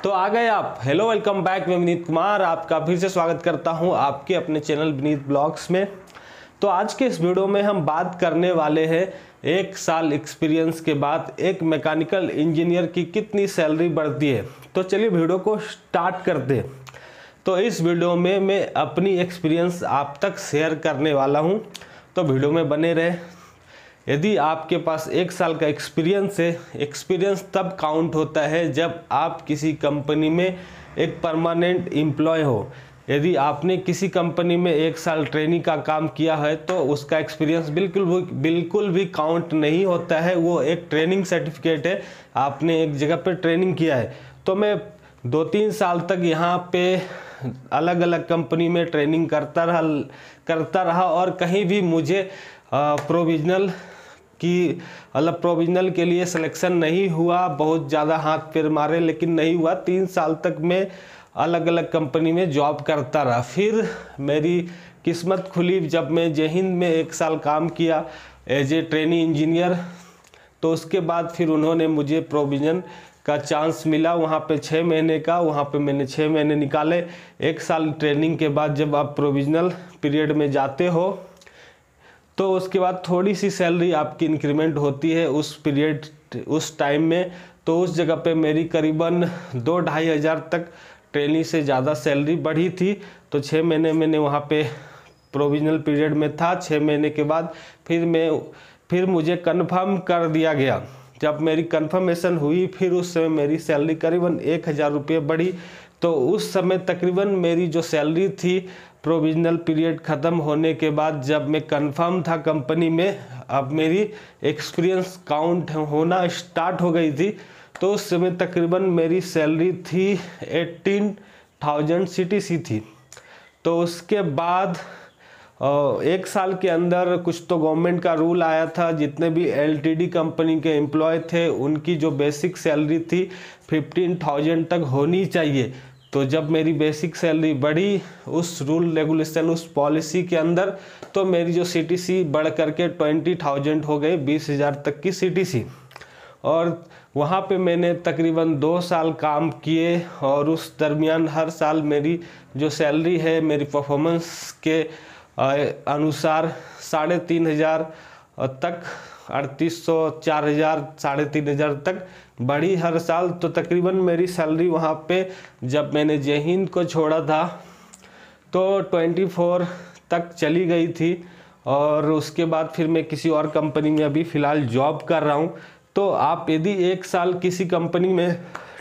तो आ गए आप। Hello, welcome back. मैं विनीत कुमार आपका फिर से स्वागत करता हूं आपके अपने चैनल विनीत ब्लॉग्स में। तो आज के इस वीडियो में हम बात करने वाले हैं 1 साल एक्सपीरियंस के बाद एक मैकेनिकल इंजीनियर की कितनी सैलरी बढ़ती है। तो चलिए वीडियो को स्टार्ट करते हैं। तो इस वीडियो में मैं अपनी एक्सपीरियंस आप तक शेयर करने वाला हूं, तो वीडियो में बने रहे। यदि आपके पास 1 साल का एक्सपीरियंस है, एक्सपीरियंस तब काउंट होता है जब आप किसी कंपनी में एक परमानेंट एम्प्लॉय हो। यदि आपने किसी कंपनी में 1 साल ट्रेनिंग का काम किया है तो उसका एक्सपीरियंस बिल्कुल भी काउंट नहीं होता है। वो एक ट्रेनिंग सर्टिफिकेट है, आपने एक जगह पर ट्रेनिंग किया है। तो मैं 2-3 साल तक यहाँ पे अलग अलग कंपनी में ट्रेनिंग करता रहा और कहीं भी मुझे प्रोविजनल के लिए सिलेक्शन नहीं हुआ। बहुत ज़्यादा हाथ पैर मारे लेकिन नहीं हुआ। 3 साल तक मैं अलग अलग कंपनी में जॉब करता रहा। फिर मेरी किस्मत खुली जब मैं जय हिंद में 1 साल काम किया एज ए ट्रेनी इंजीनियर। तो उसके बाद फिर उन्होंने मुझे प्रोविजन का चांस मिला वहाँ पे 6 महीने का। वहाँ पे मैंने 6 महीने निकाले। 1 साल ट्रेनिंग के बाद जब आप प्रोविजनल पीरियड में जाते हो तो उसके बाद थोड़ी सी सैलरी आपकी इंक्रीमेंट होती है उस टाइम में। तो उस जगह पे मेरी करीबन 2-2.5 हज़ार तक ट्रेनी से ज़्यादा सैलरी बढ़ी थी। तो 6 महीने मैंने वहाँ पे प्रोविजनल पीरियड में था। 6 महीने के बाद फिर मुझे कंफर्म कर दिया गया। जब मेरी कंफर्मेशन हुई फिर उस समय मेरी सैलरी करीबन 1,000 रुपये बढ़ी। तो उस समय तकरीबन मेरी जो सैलरी थी प्रोविजनल पीरियड ख़त्म होने के बाद जब मैं कंफर्म था कंपनी में, अब मेरी एक्सपीरियंस काउंट होना स्टार्ट हो गई थी। तो उस समय तकरीबन मेरी सैलरी थी 18,000 CTC थी। तो उसके बाद 1 साल के अंदर कुछ तो गवर्नमेंट का रूल आया था, जितने भी LTD कंपनी के एम्प्लॉय थे उनकी जो बेसिक सैलरी थी 15,000 तक होनी चाहिए। तो जब मेरी बेसिक सैलरी बढ़ी उस रूल रेगुलेशन उस पॉलिसी के अंदर, तो मेरी जो CTC बढ़ करके 20,000 हो गई, 20,000 तक की CTC। और वहाँ पे मैंने तकरीबन 2 साल काम किए और उस दरमियान हर साल मेरी जो सैलरी है मेरी परफॉर्मेंस के अनुसार 3,500 तक, 3,800, 4,000, 3,500 तक बढ़ी हर साल। तो तकरीबन मेरी सैलरी वहाँ पे जब मैंने जय हिंद को छोड़ा था तो 24 तक चली गई थी। और उसके बाद फिर मैं किसी और कंपनी में अभी फ़िलहाल जॉब कर रहा हूँ। तो आप यदि 1 साल किसी कंपनी में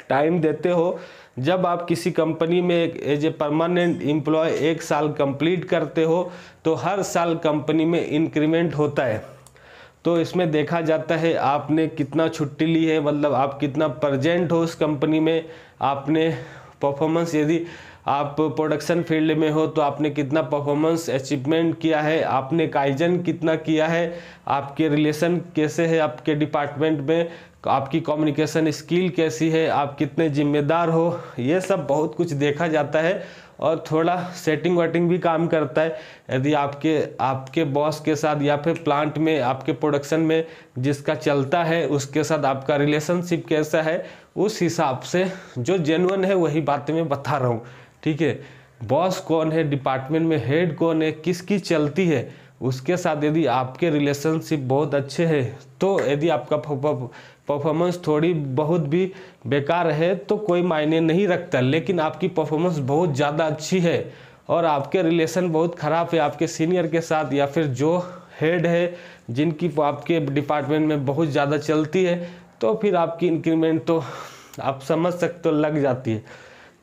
टाइम देते हो, जब आप किसी कंपनी में एज ए परमानेंट एम्प्लॉय 1 साल कंप्लीट करते हो तो हर साल कंपनी में इंक्रीमेंट होता है। तो इसमें देखा जाता है आपने कितना छुट्टी ली है, मतलब आप कितना प्रेजेंट हो उस कंपनी में, आपने परफॉर्मेंस, यदि आप प्रोडक्शन फील्ड में हो तो आपने कितना परफॉर्मेंस अचीवमेंट किया है, आपने काइजन कितना किया है, आपके रिलेशन कैसे है आपके डिपार्टमेंट में, आपकी कम्युनिकेशन स्किल कैसी है, आप कितने जिम्मेदार हो, ये सब बहुत कुछ देखा जाता है। और थोड़ा सेटिंग वेटिंग भी काम करता है। यदि आपके बॉस के साथ या फिर प्लांट में आपके प्रोडक्शन में जिसका चलता है उसके साथ आपका रिलेशनशिप कैसा है, उस हिसाब से जो जेन्युइन है वही बातें मैं बता रहा हूँ। ठीक है, बॉस कौन है, डिपार्टमेंट में हेड कौन है, किसकी चलती है, उसके साथ यदि आपके रिलेशनशिप बहुत अच्छे हैं तो यदि आपका परफॉर्मेंस थोड़ी बहुत भी बेकार है तो कोई मायने नहीं रखता। लेकिन आपकी परफॉर्मेंस बहुत ज़्यादा अच्छी है और आपके रिलेशन बहुत ख़राब है आपके सीनियर के साथ या फिर जो हेड है जिनकी आपके डिपार्टमेंट में बहुत ज़्यादा चलती है, तो फिर आपकी इंक्रीमेंट तो आप समझ सकते हो लग जाती है।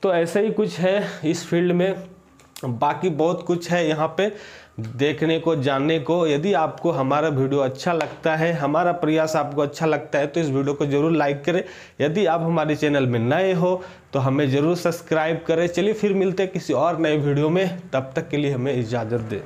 तो ऐसा ही कुछ है इस फील्ड में। बाकी बहुत कुछ है यहाँ पे देखने को, जानने को। यदि आपको हमारा वीडियो अच्छा लगता है, हमारा प्रयास आपको अच्छा लगता है तो इस वीडियो को जरूर लाइक करें। यदि आप हमारे चैनल में नए हो तो हमें ज़रूर सब्सक्राइब करें। चलिए फिर मिलते हैं किसी और नए वीडियो में, तब तक के लिए हमें इजाज़त दें।